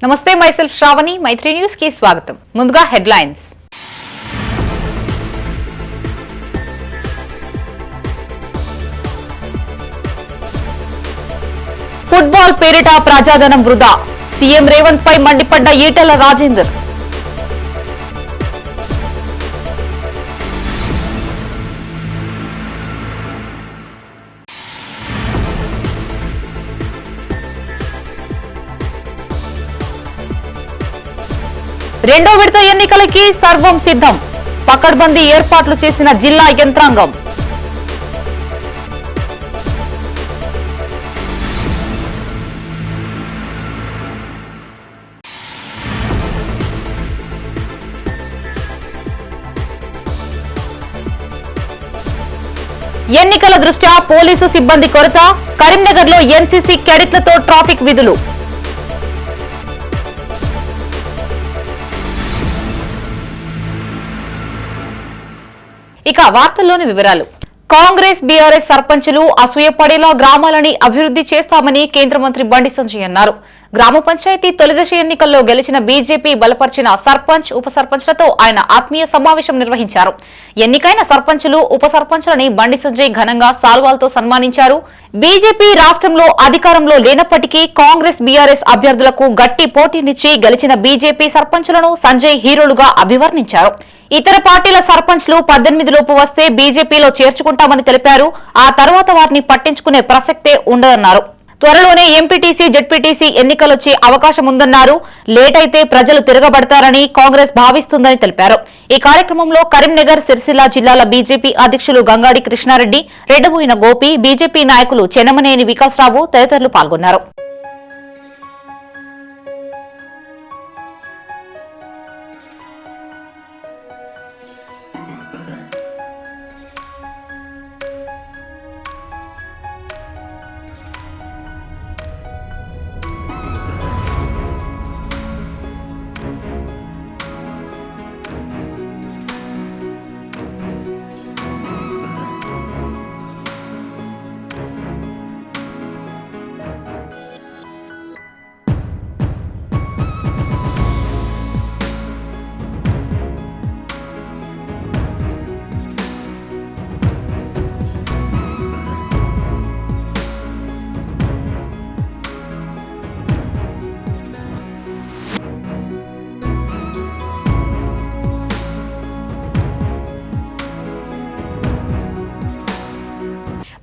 నమస్తే, మైసెల్ఫ్ శ్రావణి. మైత్రి న్యూస్ కి స్వాగతం. ముందుగా హెడ్లైన్స్. ఫుట్బాల్ పేరిట ప్రజాధనం వృధా, సీఎం రేవంత్ పై మండిపడ్డ ఈటెల రాజేందర్. రెండో విడత ఎన్నికలకి సర్వం సిద్ధం, పకడ్బందీ ఏర్పాట్లు చేసిన జిల్లా యంత్రాంగం. ఎన్నికల దృష్ట్యా పోలీసు సిబ్బంది కొరత, కరీంనగర్లో ఎన్సీసీ క్యాడెట్లతో ట్రాఫిక్ విధులు. ఇక వార్తల్లోని వివరాలు. కాంగ్రెస్ బీఆర్ఎస్ సర్పంచులు అసూయపడేలా గ్రామాలని అభివృద్ధి చేస్తామని కేంద్ర మంత్రి బండి సంజయ్ అన్నారు. గ్రామ పంచాయతీ తొలిదశ ఎన్నికల్లో గెలిచిన బీజేపీ బలపరిచిన సర్పంచ్, ఉప సర్పంచ్లతో ఆయన ఆత్మీయ సమావేశం నిర్వహించారు. ఎన్నికైన సర్పంచులు, ఉప సర్పంచులని బండి సంజయ్ ఘనంగా సాల్వాలతో సన్మానించారు. బీజేపీ రాష్ట్రంలో అధికారంలో లేనప్పటికీ కాంగ్రెస్ బీఆర్ఎస్ అభ్యర్థులకు గట్టి పోటీనిచ్చి గెలిచిన బీజేపీ సర్పంచులను సంజయ్ హీరోలుగా అభివర్ణించారు. ఇతర పార్టీల సర్పంచ్లు 18 లోపు వస్తే బీజేపీలో చేర్చుకుంటామని తెలిపారు. ఆ తర్వాత వారిని పట్టించుకునే ప్రసక్తే ఉండదన్నారు. త్వరలోనే ఎంపీటీసీ, జెడ్పీటీసీ ఎన్నికలొచ్చే అవకాశం ఉందన్నారు. లేట్ అయితే ప్రజలు తిరగబడతారని కాంగ్రెస్ భావిస్తుందని తెలిపారు. ఈ కార్యక్రమంలో కరీంనగర్, సిరిసిల్ల జిల్లాల బీజేపీ అధ్యక్షులు గంగాడి కృష్ణారెడ్డి, రెడ్డబోయిన గోపి, బీజేపీ నాయకులు చెన్నమనేని వికాసరావు తదితరులు పాల్గొన్నారు.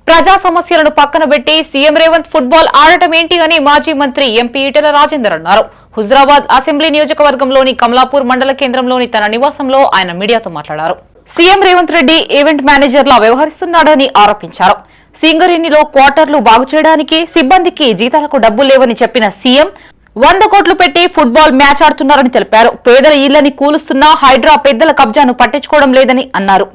ప్రజా సమస్యలను పక్కన పెట్టి సీఎం రేవంత్ ఫుట్బాల్ ఆడటం ఏంటి అని మాజీ మంత్రి ఎంపీ ఈటెల రాజేందర్ అన్నారు. హుజరాబాద్ అసెంబ్లీ నియోజకవర్గంలోని కమలాపూర్ మండల కేంద్రంలోని తన నివాసంలో ఆయన మీడియాతో మాట్లాడారు. సీఎం రేవంత్ రెడ్డి ఈవెంట్ మేనేజర్లా వ్యవహరిస్తున్నాడని ఆరోపించారు. సింగరేణిలో క్వార్టర్లు బాగు చేయడానికి సిబ్బందికి జీతాలకు డబ్బులు లేవని చెప్పిన సీఎం 100 కోట్లు పెట్టి ఫుట్బాల్ మ్యాచ్ ఆడుతున్నారని తెలిపారు. పేదల ఇళ్లని కూలుస్తున్నా హైడ్రా పెద్దల కబ్జాను పట్టించుకోవడం లేదని అన్నారు.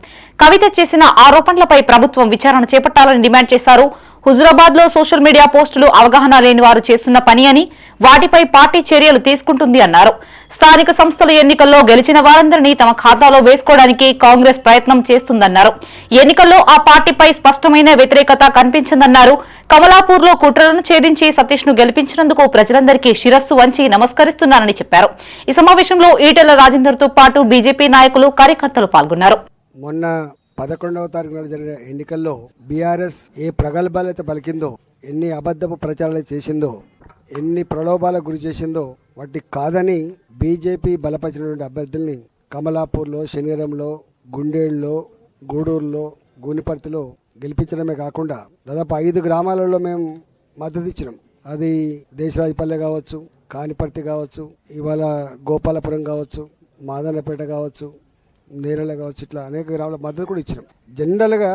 కవిత చేసిన ఆరోపణలపై ప్రభుత్వం విచారణ చేపట్టాలని డిమాండ్ చేశారు. హుజురాబాద్ లో సోషల్ మీడియా పోస్టులు అవగాహన లేని వారు చేస్తున్న పని అని, వాటిపై పార్టీ చర్యలు తీసుకుంటుంది అన్నారు. స్థానిక సంస్థల ఎన్నికల్లో గెలిచిన వారందరినీ తమ ఖాతాలో వేసుకోవడానికి కాంగ్రెస్ ప్రయత్నం చేస్తుందన్నారు. ఎన్నికల్లో ఆ పార్టీపై స్పష్టమైన వ్యతిరేకత కనిపించిందన్నారు. కమలాపూర్ లో కుట్రలను ఛేదించి సతీష్ ను గెలిపించినందుకు ప్రజలందరికీ శిరస్సు వంచి నమస్కరిస్తున్నారని చెప్పారు. ఈ సమావేశంలో ఈటెల రాజేందర్ తో పాటు బీజేపీ నాయకులు, కార్యకర్తలు పాల్గొన్నారు. మొన్న 11వ తారీఖున జరిగిన ఎన్నికల్లో బీఆర్ఎస్ ఏ ప్రగల్భాలైతే పలికిందో, ఎన్ని అబద్ధపు ప్రచారాలు చేసిందో, ఎన్ని ప్రలోభాలకు గురి చేసిందో వాటి కాదని బీజేపీ బలపరిచినటువంటి అభ్యర్థుల్ని కమలాపూర్లో, శనిగరంలో, గుండేళ్ళలో, గూడూరులో, గూనిపర్తిలో గెలిపించడమే కాకుండా దాదాపు 5 గ్రామాలలో మేము మద్దతు ఇచ్చినాం. అది దేశరాజపల్లె కావచ్చు, కానిపర్తి కావచ్చు, ఇవాళ గోపాలపురం కావచ్చు, మాదన్నపేట కావచ్చు, నేరళ కావచ్చు, ఇట్లా అనేక గ్రామాల మద్దతు కూడా ఇచ్చినాం. జనరల్గా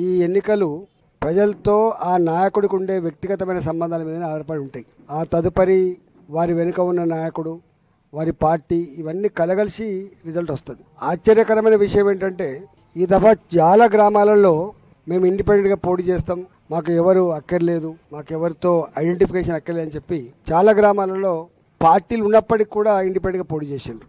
ఈ ఎన్నికలు ప్రజలతో ఆ నాయకుడికి ఉండే వ్యక్తిగతమైన సంబంధాల మీద ఆధారపడి ఉంటాయి. ఆ తదుపరి వారి వెనుక ఉన్న నాయకుడు, వారి పార్టీ, ఇవన్నీ కలగలిసి రిజల్ట్ వస్తుంది. ఆశ్చర్యకరమైన విషయం ఏంటంటే ఈ దఫా చాలా గ్రామాలలో మేము ఇండిపెండెంట్గా పోటీ చేస్తాం, మాకు ఎవరు అక్కర్లేదు, మాకు ఎవరితో ఐడెంటిఫికేషన్ అక్కర్లేదు అని చెప్పి చాలా గ్రామాలలో పార్టీలు ఉన్నప్పటికీ కూడా ఇండిపెండెంట్గా పోటీ చేసిండ్రు.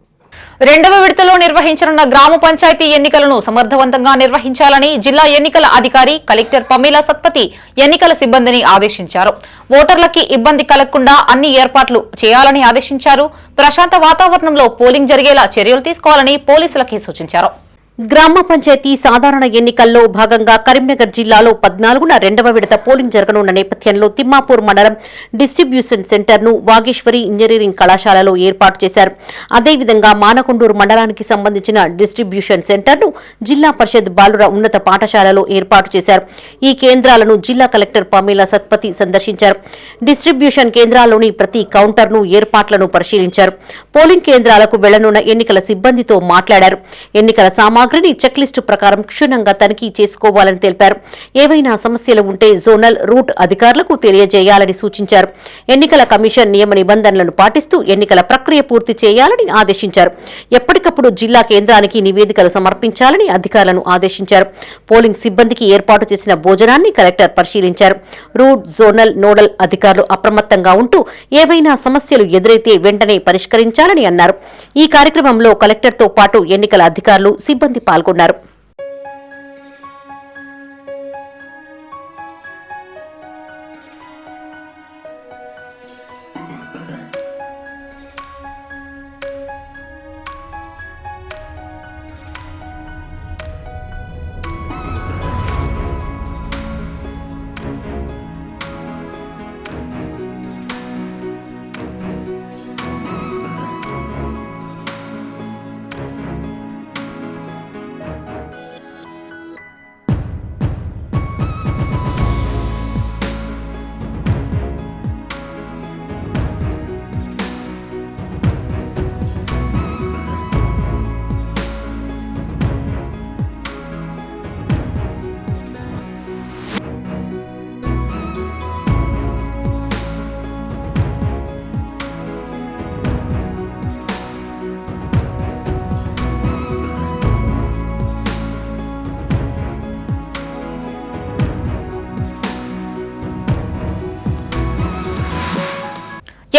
రెండవ విడతలో నిర్వహించనున్న గ్రామ పంచాయతీ ఎన్నికలను సమర్థవంతంగా నిర్వహించాలని జిల్లా ఎన్నికల అధికారి కలెక్టర్ పమీలా సత్పతి ఎన్నికల సిబ్బందిని ఆదేశించారు. ఓటర్లకి ఇబ్బంది కలగకుండా అన్ని ఏర్పాట్లు చేయాలని ఆదేశించారు. ప్రశాంత వాతావరణంలో పోలింగ్ జరిగేలా చర్యలు తీసుకోవాలని పోలీసులకి సూచించారు. గ్రామ పంచాయతీ సాధారణ ఎన్నికల్లో భాగంగా కరీంనగర్ జిల్లాలో 14న రెండవ విడత పోలింగ్ జరగనున్న నేపథ్యంలో తిమ్మాపూర్ మండలం డిస్ట్రిబ్యూషన్ సెంటర్ను వాగేశ్వరి ఇంజనీరింగ్ కళాశాలలో ఏర్పాటు చేశారు. అదేవిధంగా మానకొండూరు మండలానికి సంబంధించిన డిస్ట్రిబ్యూషన్ సెంటర్ను జిల్లా పరిషత్ బాలుర ఉన్నత పాఠశాలలో ఏర్పాటు చేశారు. ఈ కేంద్రాలను జిల్లా కలెక్టర్ పమీలా సత్పతి సందర్శించారు. డిస్ట్రిబ్యూషన్ కేంద్రాల్లోని ప్రతి కౌంటర్ను ఏర్పాట్లను పరిశీలించారు. పోలింగ్ కేంద్రాలకు వెళ్లనున్న ఎన్నికల సిబ్బందితో మాట్లాడారు. ఎన్నికల సామాగ్రిని చెక్లిస్టు ప్రకారం క్షుణ్ణంగా తనిఖీ చేసుకోవాలని తెలిపారు. ఏవైనా సమస్యలు ఉంటే జోనల్ రూట్ అధికారులకు తెలియజేయాలని సూచించారు. ఎన్నికల కమిషన్ నియమ నిబంధనలను పాటిస్తూ ఎన్నికల ప్రక్రియ పూర్తి చేయాలని ఆదేశించారు. ఎప్పటికప్పుడు జిల్లా కేంద్రానికి నివేదికలు సమర్పించాలని అధికారులను ఆదేశించారు. పోలింగ్ సిబ్బందికి ఏర్పాటు చేసిన భోజనాన్ని కలెక్టర్ పరిశీలించారు. రూట్ జోనల్ నోడల్ అధికారులు అప్రమత్తంగా ఉంటూ ఏవైనా సమస్యలు ఎదురైతే వెంటనే పరిష్కరించాలని అన్నారు. ఈ కార్యక్రమంలో కలెక్టర్తో పాటు ఎన్నికల అధికారులు సిబ్బంది పాల్గొన్నారు.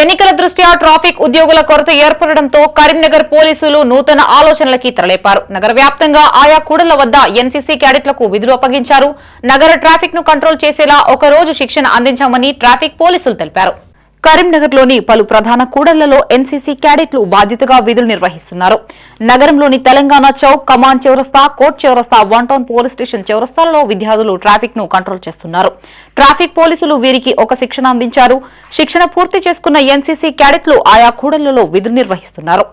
ఎన్నికల దృష్ట్యా ట్రాఫిక్ ఉద్యోగుల కొరత ఏర్పడడంతో కరీంనగర్ పోలీసులు నూతన ఆలోచనలకి తరలేపారు. నగర వ్యాప్తంగా ఆయా కూడళ్ల వద్ద ఎన్సీసీ క్యాడెట్లకు విధులు అప్పగించారు. నగర ట్రాఫిక్ ను కంట్రోల్ చేసేలా ఒక రోజు శిక్షణ అందించామని ట్రాఫిక్ పోలీసులు తెలిపారు. కరీంనగర్లోని పలు ప్రధాన కూడళ్లలో ఎన్సీసీ క్యాడెట్లు బాధ్యతగా విధులు నిర్వహిస్తున్నారు. నగరంలోని తెలంగాణ చౌక్, కమాండ్ చౌరస్తా, కోర్ట్ చౌరస్తా, వన్ టౌన్ పోలీస్ స్టేషన్ చౌరస్తాలలో విద్యార్థులు ట్రాఫిక్ ను కంట్రోల్ చేస్తున్నారు. ట్రాఫిక్ పోలీసులు వీరికి ఒక శిక్షణ అందించారు. శిక్షణ పూర్తి చేసుకున్న ఎన్సీసీ క్యాడెట్లు ఆయా కూడళ్లలో విధులు నిర్వహిస్తున్నారు.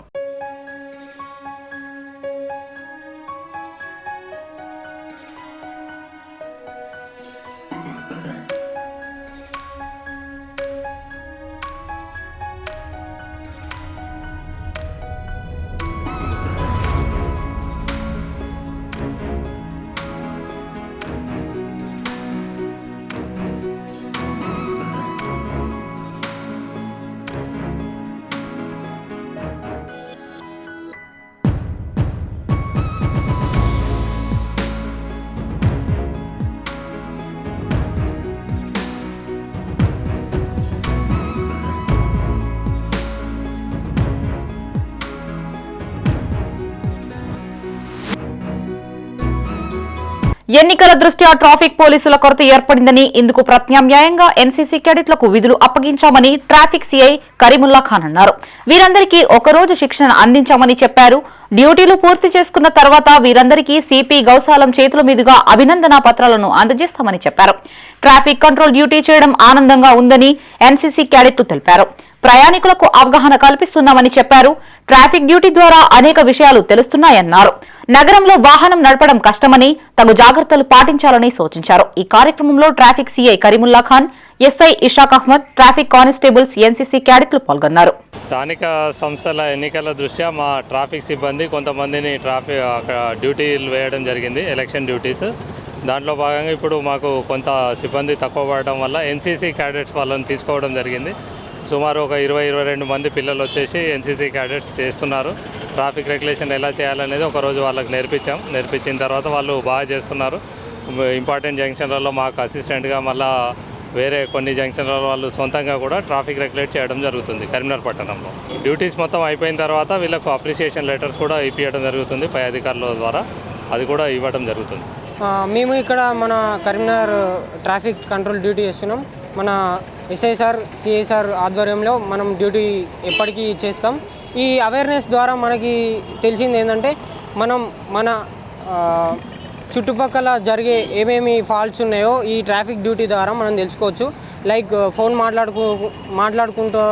ఎన్నికల దృష్ట్యా ట్రాఫిక్ పోలీసుల కొరత ఏర్పడిందని, ఇందుకు ప్రత్యామ్నాయంగా ఎన్సీసీ క్యాడెట్లకు విధులు అప్పగించామని ట్రాఫిక్ సీఐ కరీముల్లా ఖాన్ అన్నారు. వీరందరికీ ఒకరోజు శిక్షణ అందించామని చెప్పారు. డ్యూటీలు పూర్తి చేసుకున్న తర్వాత వీరందరికీ సిపి గౌసాలం చేతుల మీదుగా అభినందన పత్రాలను అందజేస్తామని చెప్పారు. ట్రాఫిక్ కంట్రోల్ డ్యూటీ చేయడం ఆనందంగా ఉందని ఎన్సీసీ క్యాడెట్లు తెలిపారు. ప్రయాణికులకు అవగాహన కల్పిస్తున్నామని చెప్పారు. ట్రాఫిక్ డ్యూటీ ద్వారా అనేక విషయాలు తెలుస్తున్నాయన్నారు. నగరంలో వాహనం నడపడం కష్టమని, తగు జాగ్రత్తలు పాటించాలని సూచించారు. ఈ కార్యక్రమంలో traffic CI Kareemulla Khan, SI Ishaq Ahmed, traffic constables, NCC క్యాడెట్లు పాల్గొన్నారు. స్థానిక సంస్థల ఎన్నికల దృష్ట్యా మా ట్రాఫిక్ సిబ్బంది కొంతమందిని అక్కడ డ్యూటీలు వేయడం జరిగింది, ఎలక్షన్ డ్యూటీస్. దాంట్లో భాగంగా ఇప్పుడు మాకు కొంత సిబ్బంది తక్కువ పడడం వల్ల ఎన్సీసీ క్యాడెట్స్ వాళ్ళని తీసుకోవడం జరిగింది. సుమారు ఒక 20-22 మంది పిల్లలు వచ్చేసి ఎన్సీసీ క్యాడెట్స్ చేస్తున్నారు. ట్రాఫిక్ రెగ్యులేషన్ ఎలా చేయాలనేది ఒకరోజు వాళ్ళకి నేర్పించిన తర్వాత వాళ్ళు బాగా చేస్తున్నారు. ఇంపార్టెంట్ జంక్షన్లలో మాకు అసిస్టెంట్గా మళ్ళీ వేరే కొన్ని జంక్షన్ల వాళ్ళు సొంతంగా కూడా ట్రాఫిక్ రెగ్యులేట్ చేయడం జరుగుతుంది కరీంనగర్ పట్టణంలో. డ్యూటీస్ మొత్తం అయిపోయిన తర్వాత వీళ్ళకు అప్రిషియేషన్ లెటర్స్ కూడా ఇప్పించడం జరుగుతుంది పై అధికారుల ద్వారా, అది కూడా ఇవ్వడం జరుగుతుంది. మేము ఇక్కడ మన కరీంనగర్ ట్రాఫిక్ కంట్రోల్ డ్యూటీ చేస్తున్నాం. మన ఎస్ఐ సార్, సిఐ సార్ ఆధ్వర్యంలో మనం డ్యూటీ ఎప్పటికీ చేస్తాం. ఈ అవేర్నెస్ ద్వారా మనకి తెలిసింది ఏంటంటే మన చుట్టుపక్కల జరిగే ఏమేమి ఫాల్ట్స్ ఉన్నాయో ఈ ట్రాఫిక్ డ్యూటీ ద్వారా మనం తెలుసుకోవచ్చు. లైక్ ఫోన్ మాట్లాడుకుంటూ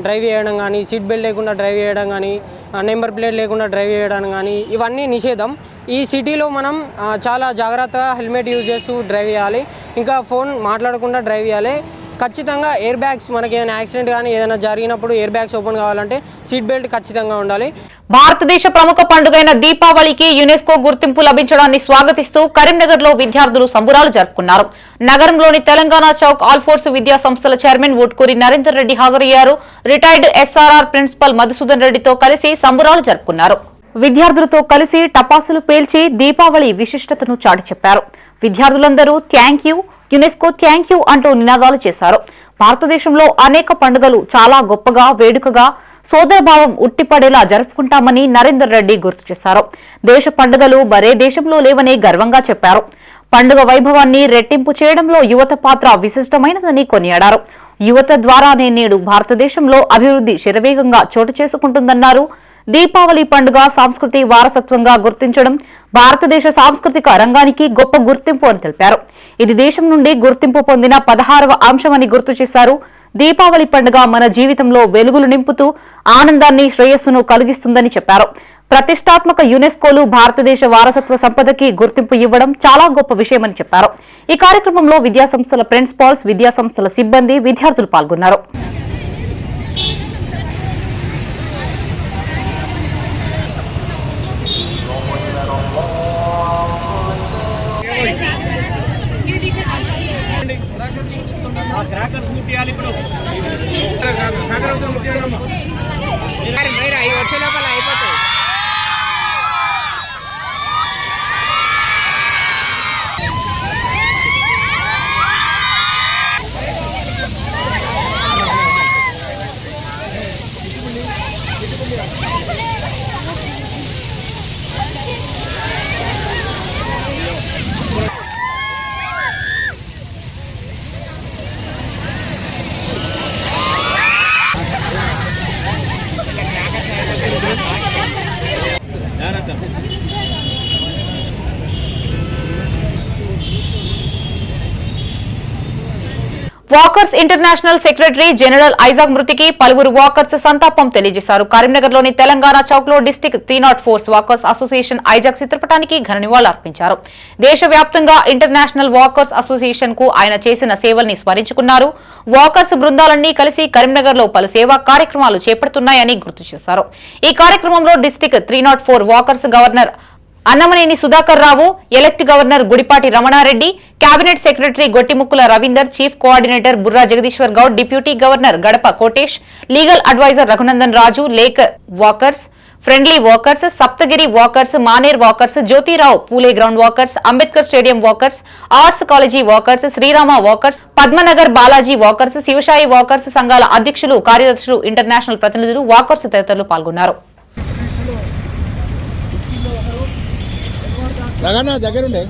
డ్రైవ్ చేయడం కానీ, సీట్ బెల్ట్ లేకుండా డ్రైవ్ చేయడం కానీ, నెంబర్ ప్లేట్ లేకుండా డ్రైవ్ చేయడం కానీ ఇవన్నీ నిషేధం. ఈ సిటీలో మనం చాలా జాగ్రత్తగా హెల్మెట్ యూజ్ చేస్తూ డ్రైవ్ చేయాలి. ఇంకా ఫోన్ మాట్లాడకుండా డ్రైవ్ చేయాలి. ఖచ్చితంగా ఎయిర్ బ్యాగ్స్, మనకి ఏదైనా యాక్సిడెంట్ కానీ ఏదైనా జరిగినప్పుడు ఎయిర్ బ్యాగ్స్ ఓపెన్ కావాలంటే సీట్ బెల్ట్ ఖచ్చితంగా ఉండాలి. భారతదేశ ప్రముఖ పండుగైన దీపావళికి యునెస్కో గుర్తింపు లభించడాన్ని స్వాగతిస్తూ కరీంనగర్లో విద్యార్థులు సంబురాలు జరుపుకున్నారు. నగరంలోని తెలంగాణ చౌక్ ఆల్ ఫోర్స్ విద్యా సంస్థల చైర్మన్ వుట్కూరి నరేందర్ రెడ్డి హాజరయ్యారు. రిటైర్డ్ ఎస్ఆర్ఆర్ ప్రిన్సిపల్ మధుసూదన్ రెడ్డితో కలిసి సంబురాలు జరుపుకున్నారు. విద్యార్థులతో కలిసి టపాసులు పేల్చి దీపావళి విశిష్టతను చాటి చెప్పారు. విద్యార్థులందరూ thank you, UNESCO thank you అంటూ నినాదాలు చేశారు. భారతదేశంలో అనేక పండుగలు చాలా గొప్పగా, వేడుకగా, సోదరభావం ఉట్టిపడేలా జరుపుకుంటామని నరేందర్ రెడ్డి గుర్తు చేశారు. దేశ పండుగలు మరే దేశంలో లేవని గర్వంగా చెప్పారు. పండుగ వైభవాన్ని రెట్టింపు చేయడంలో యువత పాత్ర విశిష్టమైనదని కొనియాడారు. యువత ద్వారానే నేడు భారతదేశంలో అభివృద్ధి శరవేగంగా చోటు చేసుకుంటుందన్నారు. దీపావళి పండుగ సాంస్కృతి వారసత్వంగా గుర్తించడం భారతదేశ సాంస్కృతిక రంగానికి గొప్ప గుర్తింపు అని తెలిపారు. ఇది దేశం నుండి గుర్తింపు పొందిన 16వ అంశమని గుర్తు చేశారు. దీపావళి పండుగ మన జీవితంలో వెలుగులు నింపుతూ ఆనందాన్ని, శ్రేయస్సును కలిగిస్తుందని చెప్పారు. ప్రతిష్టాత్మక యునెస్కోలు భారతదేశ వారసత్వ సంపదకి గుర్తింపు ఇవ్వడం చాలా గొప్ప విషయమని చెప్పారు. ఈ కార్యక్రమంలో విద్యాసంస్థల ప్రిన్సిపాల్స్, విద్యాసంస్థల సిబ్బంది, విద్యార్థులు పాల్గొన్నారు. Walkers international secretary general Isaac మృతికి పలువురు వాకర్స్ సంతాపం తెలియజేశారు. కరీంనగర్లోని తెలంగాణ చౌక్ లో డిస్టిక్ 304 వాకర్స్ అసోసియేషన్ ఐజాక్ చిత్రపటానికి ఘన నివాళులర్పించారు. దేశవ్యాప్తంగా ఇంటర్నేషనల్ వాకర్స్ అసోసియేషన్ కు ఆయన చేసిన సేవల్ని స్మరించుకున్నారు. వాకర్స్ బృందాలన్నీ కలిసి కరీంనగర్ లో పలు సేవా కార్యక్రమాలు చేపడుతున్నాయని గుర్తు చేశారు. ఈ కార్యక్రమంలో district 304 walkers governor Annamaneni Sudhakar Rao, elect governor Gudipati Ramana Reddy, cabinet secretary Gottimukkula Ravinder, chief coordinator Burra Jagadeeshwar Goud, deputy governor Gadapa Kotesh, legal adviser Raghunandan Raju, lake walkers, friendly walkers, Saptagiri walkers, Maner walkers, Jyotirao Phule ground walkers, Ambedkar stadium walkers, arts college walkers, Srirama walkers, Padmanagar Balaji walkers, Shivasai walkers సంఘాల అధ్యక్షులు, కార్యదర్శులు, ఇంటర్నేషనల్ ప్రతినిధులు, వాకర్స్ తదితరులు పాల్గొన్నారు. దగ్గరుండే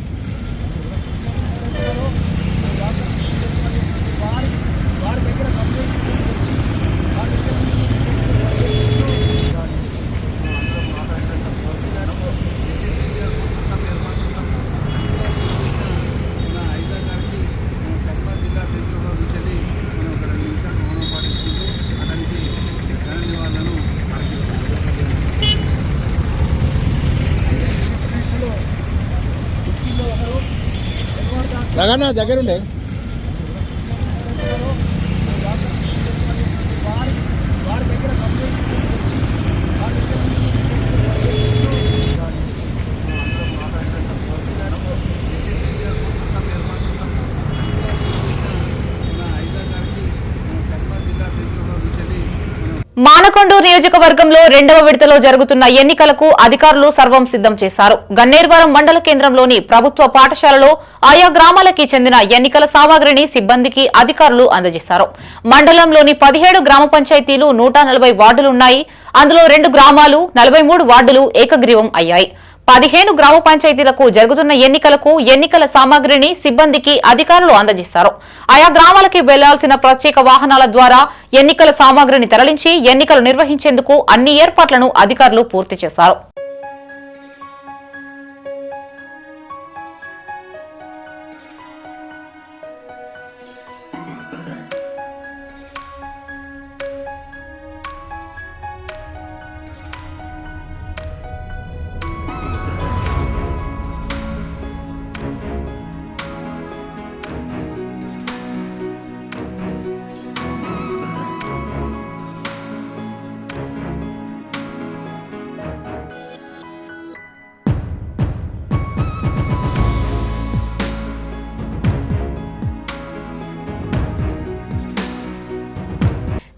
రగనా దగ్గరుండే మానకొండూరు నియోజకవర్గంలో 2వ విడతలో జరుగుతున్న ఎన్నికలకు అధికారులు సర్వం సిద్దం చేశారు. గన్నేరువరం మండల కేంద్రంలోని ప్రభుత్వ పాఠశాలలో ఆయా గ్రామాలకి చెందిన ఎన్నికల సామాగ్రిని సిబ్బందికి అధికారులు అందజేశారు. మండలంలోని 17 గ్రామ పంచాయతీలు 140 వార్డులున్నాయి. అందులో 2 గ్రామాలు 43 వార్డులు ఏకగ్రీవం అయ్యాయి. 15 గ్రామ పంచాయతీలకు జరుగుతున్న ఎన్నికలకు ఎన్నికల సామాగ్రిని సిబ్బందికి అధికారులు అందజేశారు. ఆయా గ్రామాలకి వెళ్లాల్సిన ప్రత్యేక వాహనాల ద్వారా ఎన్నికల సామాగ్రిని తరలించి ఎన్నికలు నిర్వహించేందుకు అన్ని ఏర్పాట్లను అధికారులు పూర్తి చేశారు.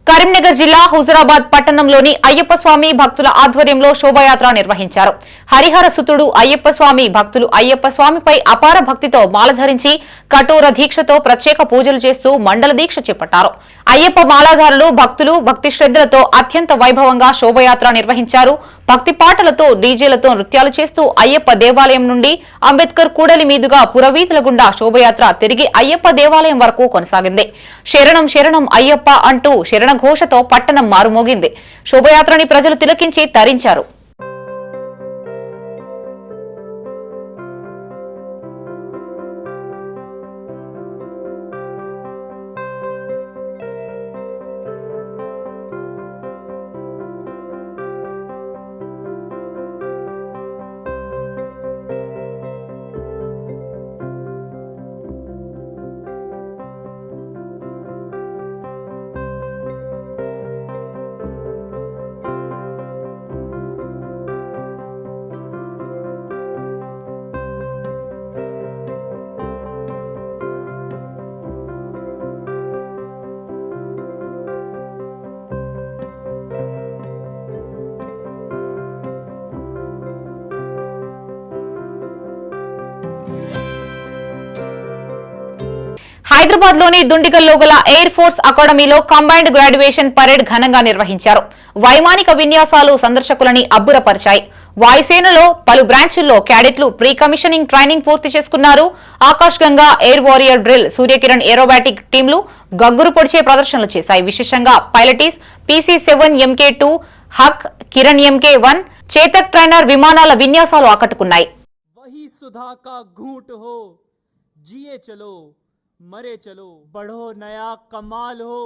కరీంనగర్ జిల్లా హుజురాబాద్ పట్టణంలోని అయ్యప్ప స్వామి భక్తుల ఆధ్వర్యంలో శోభాయాత్ర నిర్వహించారు. హరిహర సుతుడు అయ్యప్ప స్వామి భక్తులు అయ్యప్ప స్వామిపై అపార భక్తితో మాలధరించి కఠోర దీక్షతో ప్రత్యేక పూజలు చేస్తూ మండల దీక్ష చేపట్టారు. అయ్యప్ప మాలాధారులు భక్తులు భక్తి శ్రద్ధలతో అత్యంత వైభవంగా శోభయాత్ర నిర్వహించారు. భక్తి పాటలతో డీజేలతో నృత్యాలు చేస్తూ అయ్యప్ప దేవాలయం నుండి అంబేద్కర్ కూడలి మీదుగా పురవీధుల గుండా శోభయాత్ర తిరిగి అయ్యప్ప దేవాలయం వరకు కొనసాగింది. శరణం శరణం అయ్యప్ప అంటూ శరణ ఘోషతో పట్టణం మారుమోగింది. శోభయాత్రని ప్రజలు తిలకించి తరించారు. హైదరాబాద్ లోని దుండిగల్లో గల ఎయిర్ ఫోర్స్ అకాడమీలో కంబైన్డ్ గ్రాడ్యుయేషన్ పరేడ్ ఘనంగా నిర్వహించారు. వైమానిక విన్యాసాలు సందర్శకులని అబ్బురపరిచాయి. వాయుసేనలో పలు బ్రాంచుల్లో క్యాడెట్లు ప్రీ కమిషనింగ్ ట్రైనింగ్ పూర్తి చేసుకున్నారు. Akash Ganga, air warrior drill, Suryakiran aerobatic టీంలు గగ్గురు పొడిచే ప్రదర్శనలు చేశాయి. విశేషంగా Pilatus PC-7 MK2, Hawk, Kiran MK1, Chetak trainer విమానాల విన్యాసాలు ఆకట్టుకున్నాయి. जिए चलो मरे चलो, बढ़ो नया कमाल हो,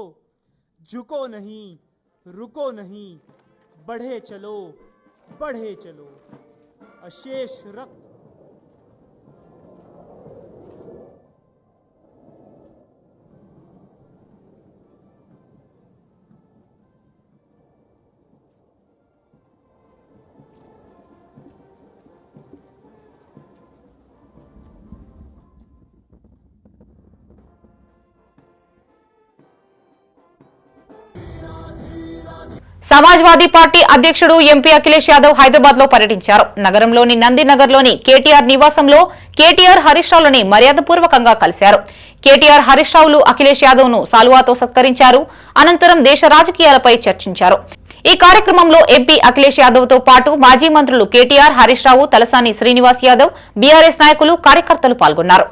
झुको नहीं रुको नहीं, बढ़े चलो अशेष रक्त సమాజ్వాదీ పార్టీ అధ్యక్షుడు ఎంపీ అఖిలేష్ యాదవ్ హైదరాబాద్ లో పర్యటించారు. నగరంలోని నందినగర్లోని కేటీఆర్ నివాసంలో కేటీఆర్ హరీష్ రావులని మర్యాదపూర్వకంగా కలిశారు. కేటీఆర్ హరీష్ రావులు అఖిలేష్ యాదవ్ ను సాలువాతో సత్కరించారు. అనంతరం దేశ రాజకీయాలపై చర్చించారు. ఈ కార్యక్రమంలో ఎంపీ అఖిలేష్ యాదవ్ తో పాటు మాజీ మంత్రులు కేటీఆర్, హరీష్ రావు, తలసాని శ్రీనివాస్ యాదవ్, బీఆర్ఎస్ నాయకులు, కార్యకర్తలు పాల్గొన్నారు.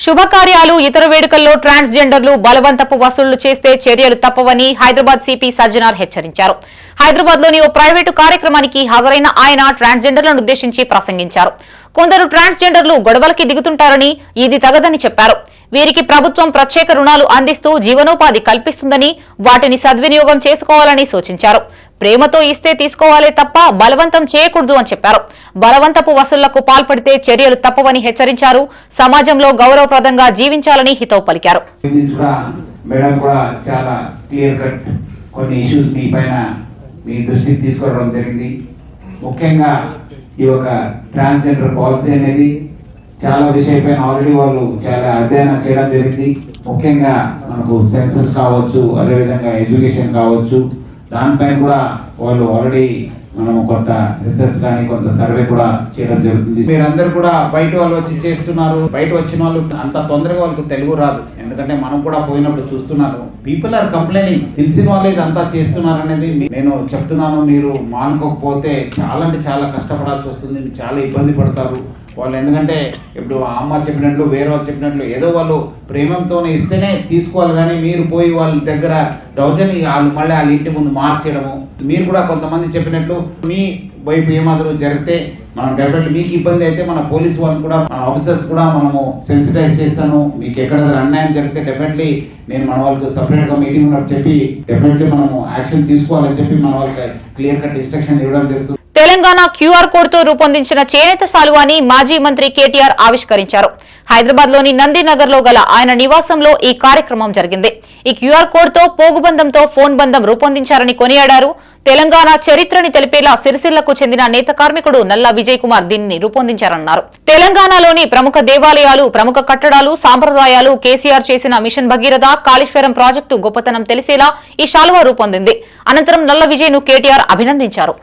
శుభకార్యాలు, ఇతర వేడుకల్లో ట్రాన్స్జెండర్లు బలవంతపు వసూళ్లు చేస్తే చర్యలు తప్పవని హైదరాబాద్ సిపి సజ్జనార్ హెచ్చరించారు. హైదరాబాద్ లోని ఓ ప్రైవేటు కార్యక్రమానికి హాజరైన ఆయన ట్రాన్స్జెండర్లను ఉద్దేశించి ప్రసంగించారు. కొందరు ట్రాన్స్జెండర్లు గొడవలకి దిగుతుంటారని ఇది తగదని చెప్పారు. వీరికి ప్రభుత్వం ప్రత్యేక రుణాలు అందిస్తూ జీవనోపాధి కల్పిస్తుందని, వాటిని సద్వినియోగం చేసుకోవాలని సూచించారు. ప్రేమతో ఇస్తే తీసుకోవాలే తప్ప బలవంతం చేయకూడదు అని చెప్పారు. బలవంతపు వసూళ్లకు పాల్పడితే చర్యలు తప్పవని హెచ్చరించారు. సమాజంలో గౌరవప్రదంగా జీవించాలని హితవు పలికారు. మేడం కూడా చాలా క్లియర్ కట్ కొన్ని ఇష్యూస్ మీ పైన మీ దృష్టికి తీసుకోవడం జరిగింది. ముఖ్యంగా ఈ యొక్క ట్రాన్స్జెండర్ పాలసీ అనేది చాలా విషయపైన ఆల్రెడీ వాళ్ళు చాలా అధ్యయనం చేయడం జరిగింది. ముఖ్యంగా మనకు సెన్సస్ కావచ్చు, అదేవిధంగా ఎడ్యుకేషన్ కావచ్చు, దానిపైన కూడా వాళ్ళు ఆల్రెడీ మనము కొంత రీసెర్చ్ కానీ కొంత సర్వే కూడా చేయడం జరుగుతుంది. మీరందరూ కూడా బయట వాళ్ళు వచ్చి చేస్తున్నారు. బయట వచ్చిన వాళ్ళు అంత తొందరగా వాళ్ళకి తెలుగు రాదు, ఎందుకంటే మనం కూడా పోయినప్పుడు చూస్తున్నాను. పీపుల్ ఆర్ కంప్లైనింగ్, తెలిసిన వాళ్ళు ఇదంతా చేస్తున్నారు అనేది నేను చెప్తున్నాను. మీరు మానుకోకపోతే చాలా అంటే చాలా కష్టపడాల్సి వస్తుంది, చాలా ఇబ్బంది పడతారు వాళ్ళు. ఎందుకంటే ఇప్పుడు అమ్మ చెప్పినట్లు, వేరే వాళ్ళు చెప్పినట్లు ఏదో వాళ్ళు ప్రేమంతోనే ఇస్తేనే తీసుకోవాలి, కానీ మీరు పోయి వాళ్ళ దగ్గర దౌర్జన్యం వాళ్ళు మళ్ళీ వాళ్ళ ఇంటి ముందు మార్చడము. మీరు కూడా కొంతమంది చెప్పినట్లు మీ వైపు ఏమాత్రం జరిగితే మనం డెఫినెట్లీ మీకు ఇబ్బంది అయితే మన పోలీస్ వాళ్ళు కూడా, మన ఆఫీసర్స్ కూడా మనము సెన్సిటైజ్ చేస్తాను. మీకు ఎక్కడ అన్యాయం జరిగితే డెఫినెట్లీ నేను మన వాళ్ళకి సపరేట్గా మీటింగ్ ఉన్నట్టు చెప్పి డెఫినెట్లీ మనము యాక్షన్ తీసుకోవాలని చెప్పి మన వాళ్ళకి క్లియర్ కట్ ఇన్స్ట్రక్షన్ ఇవ్వడం జరుగుతుంది. తెలంగాణ క్యూఆర్ కోడ్ తో రూపొందించిన చేనేత శాలువాని మాజీ మంత్రి కేటీఆర్ ఆవిష్కరించారు. హైదరాబాద్ లోని నందినగర్ లో గల ఆయన నివాసంలో ఈ కార్యక్రమం జరిగింది. ఈ క్యూఆర్ కోడ్ తో పోగుబంధంతో ఫోన్ బంధం రూపొందించారని కొనియాడారు. తెలంగాణ చరిత్రని తెలిపేలా సిరిసిల్లకు చెందిన నేత కార్మికుడు నల్లా విజయ్ కుమార్ దీనిని రూపొందించారన్నారు. తెలంగాణలోని ప్రముఖ దేవాలయాలు, ప్రముఖ కట్టడాలు, సాంప్రదాయాలు, కేసీఆర్ చేసిన మిషన్ భగీరథ, కాళేశ్వరం ప్రాజెక్టు గొప్పతనం తెలిసేలా ఈ శాలువా రూపొందింది. అనంతరం నల్లా విజయ్ ను కేటీఆర్ అభినందించారు.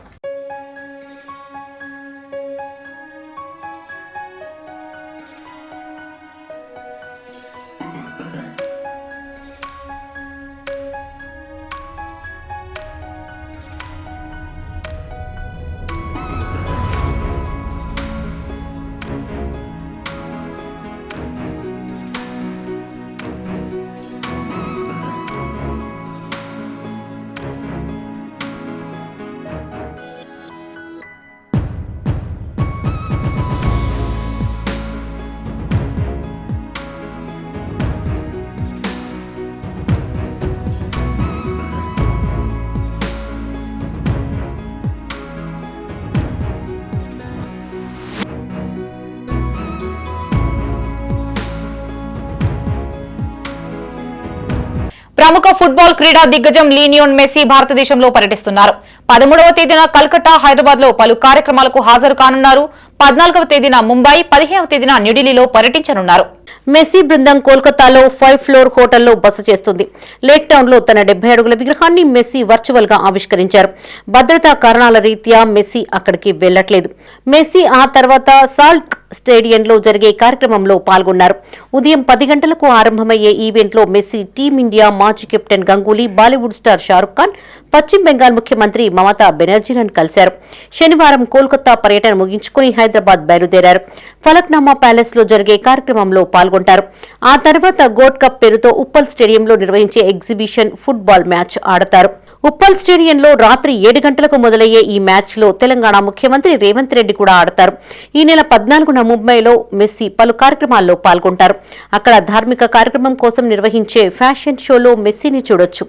ప్రముఖ ఫుట్బాల్ క్రీడా దిగ్గజం లియోనెల్ మెస్సీ భారతదేశంలో పర్యటిస్తున్నారు. 13వ తేదీన కల్కట్టా, హైదరాబాద్ లో పలు కార్యక్రమాలకు హాజరు కానున్నారు. 14వ తేదీన ముంబై, 15వ తేదీన న్యూఢిల్లీలో పర్యటించనున్నారు. మెస్సీ బృందం కోల్కతాలో 5 ఫ్లోర్ హోటల్లో బస చేస్తుంది. లేక్ టౌన్ లో తన 70 అడుగుల విగ్రహాన్ని మెస్సీ వర్చువల్ గా ఆవిష్కరించారు. భద్రతా కారణాల రీత్యా మెస్సీ అక్కడికి వెళ్లట్లేదు. మెస్సీ ఆ తర్వాత సాల్ట్ స్టేడియంలో జరిగే కార్యక్రమంలో పాల్గొన్నారు. ఉదయం 10 గంటలకు ఆరంభమయ్యే ఈవెంట్లో మెస్సీ టీమిండియా మాజీ కెప్టెన్ గంగూలీ, బాలీవుడ్ స్టార్ షారుఖ్ ఖాన్, పశ్చిమ బెంగాల్ ముఖ్యమంత్రి మమతా బెనర్జీలను కలిశారు. శనివారం కోల్కతా పర్యటన ముగించుకుని హైదరాబాద్ బయలుదేరారు. ఫలక్నామా ప్యాలెస్ లో జరిగే కార్యక్రమంలో పాల్గొంటారు. ఆ తర్వాత గోల్డ్ కప్ పేరుతో ఉప్పల్ స్టేడియంలో నిర్వహించే ఎగ్జిబిషన్ ఫుట్బాల్ మ్యాచ్ ఆడతారు. ఉప్పల్ స్టేడియంలో రాత్రి 7 గంటలకు మొదలయ్యే ఈ మ్యాచ్ లో తెలంగాణ ముఖ్యమంత్రి రేవంత్ రెడ్డి కూడా ఆడతారు. ఈ నెల 14న ముంబైలో మెస్సీ పలు కార్యక్రమాల్లో పాల్గొంటారు. అక్కడ ధార్మిక కార్యక్రమం కోసం నిర్వహించే ఫ్యాషన్ షోలో మెస్సీని చూడొచ్చు.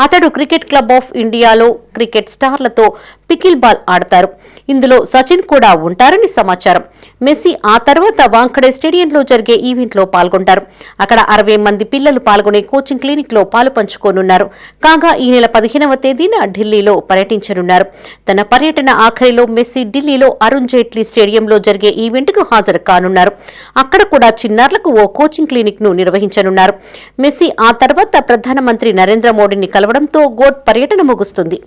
అతడు క్రికెట్ క్లబ్ ఆఫ్ ఇండియాలో క్రికెట్ స్టార్లతో పికిల్ బాల్ ఆడతారు. ఇందులో సచిన్ కూడా ఉంటారని సమాచారం. మెస్సీ ఆ తర్వాత వాంఖడే స్టేడియంలో జరిగే ఈవెంట్లో పాల్గొంటారు. అక్కడ 60 మంది పిల్లలు పాల్గొనే కోచింగ్ క్లినిక్ లో పాలు పంచుకోనున్నారు. కాగా ఈ నెల 15వ తేదీన ఢిల్లీలో పర్యటించనున్నారు. తన పర్యటన ఆఖరిలో మెస్సీ ఢిల్లీలో అరుణ్ జైట్లీ స్టేడియంలో జరిగే ఈవెంట్ కు హాజరు కానున్నారు. అక్కడ కూడా చిన్నారులకు ఓ కోచింగ్ క్లినిక్ ను నిర్వహించనున్నారు. మెస్సీ ఆ తర్వాత ప్రధానమంత్రి నరేంద్ర మోడీని కలవడంతో గోట్ పర్యటన ముగుస్తుంది.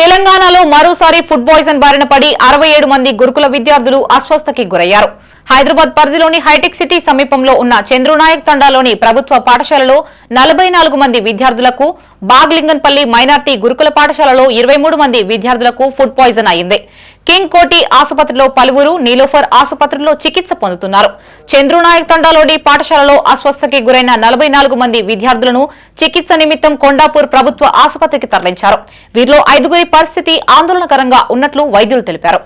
తెలంగాణలో మరోసారి ఫుడ్ పాయిజన్ బారిన పడి 67 మంది గురుకుల విద్యార్థులు అస్వస్థతకి గురయ్యారు. హైదరాబాద్ పరిధిలోని హైటెక్ సిటీ సమీపంలో ఉన్న చంద్రునాయక్ తండాలోని ప్రభుత్వ పాఠశాలలో 44 మంది విద్యార్థులకు, బాగ్లింగన్పల్లి మైనార్టీ గురుకుల పాఠశాలలో 23 మంది విద్యార్థులకు ఫుడ్ పాయిజన్ అయింది. కింగ్ కోటి ఆసుపత్రిలో పలువురు, నీలోఫర్ ఆసుపత్రిలో చికిత్స పొందుతున్నారు. చంద్రునాయక్ తండాలోని పాఠశాలలో అస్వస్థతకి గురైన 44 మంది విద్యార్థులను చికిత్స నిమిత్తం కొండాపూర్ ప్రభుత్వ ఆసుపత్రికి తరలించారు. వీరిలో 5గురి పరిస్థితి ఆందోళనకరంగా ఉన్నట్లు వైద్యులు తెలిపారు.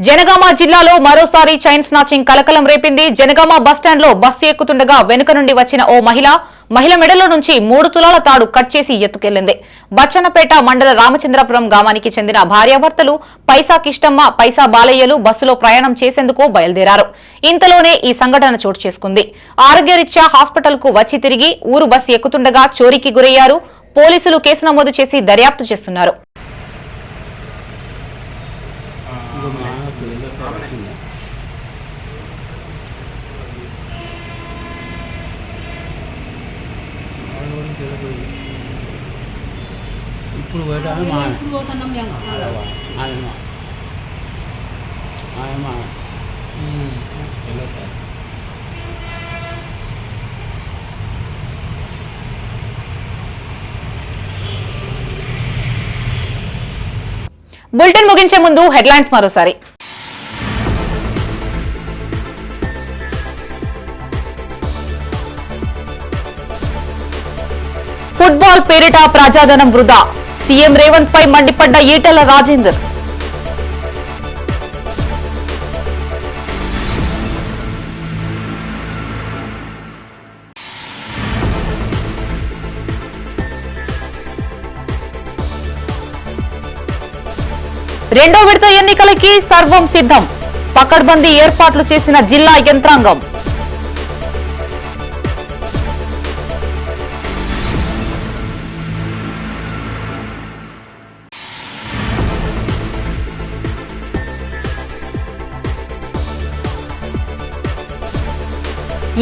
జనగామ జిల్లాలో మరోసారి చైన్ స్నాచింగ్ కలకలం రేపింది. జనగామ బస్టాండ్ లో బస్సు ఎక్కుతుండగా వెనుక నుండి వచ్చిన ఓ మహిళ మెడలో నుంచి 3 తులాల తాడు కట్ చేసి ఎత్తుకెళ్లింది. బచ్చన్నపేట మండల రామచంద్రపురం గ్రామానికి చెందిన భార్యాభర్తలు పైసా కిష్టమ్మ, పైసా బాలయ్యలు బస్సులో ప్రయాణం చేసేందుకు బయలుదేరారు. ఇంతలోనే ఈ సంఘటన చోటు చేసుకుంది. ఆరోగ్యరీత్యా హాస్పిటల్ కు వచ్చి తిరిగి ఊరు బస్సు ఎక్కుతుండగా చోరీకి గురయ్యారు. పోలీసులు కేసు నమోదు చేసి దర్యాప్తు చేస్తున్నారు. ఇప్పుడు బులెటిన్ ముగించే ముందు హెడ్లైన్స్ మరోసారి. ఫుట్బాల్ పేరిట ప్రజాధనం వృధా, సీఎం రేవంత్ పై మండిపడ్డ ఈటెల రాజేందర్. రెండో విడత ఎన్నికలకి సర్వం సిద్ధం, పకడ్బందీ ఏర్పాట్లు చేసిన జిల్లా యంత్రాంగం.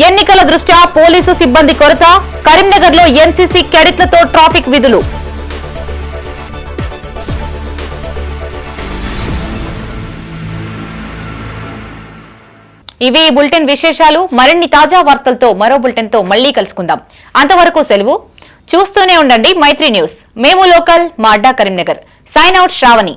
ఎన్నికల దృష్ట్యా పోలీసు సిబ్బంది కొరత, కరీంనగర్లో ఎన్సీసీ క్యాడెట్లతో ట్రాఫిక్ విధులు. ఇవి బులెటిన్ విశేషాలు. మరిన్ని తాజా వార్తలతో మరో బులెటిన్ తో మళ్లీ కలుసుకుందాం. అంతవరకు సెలవు. చూస్తూనే ఉండండి మైత్రి న్యూస్. మేము లోకల్, మా అడ్డా కరీంనగర్. Sign out Shravani.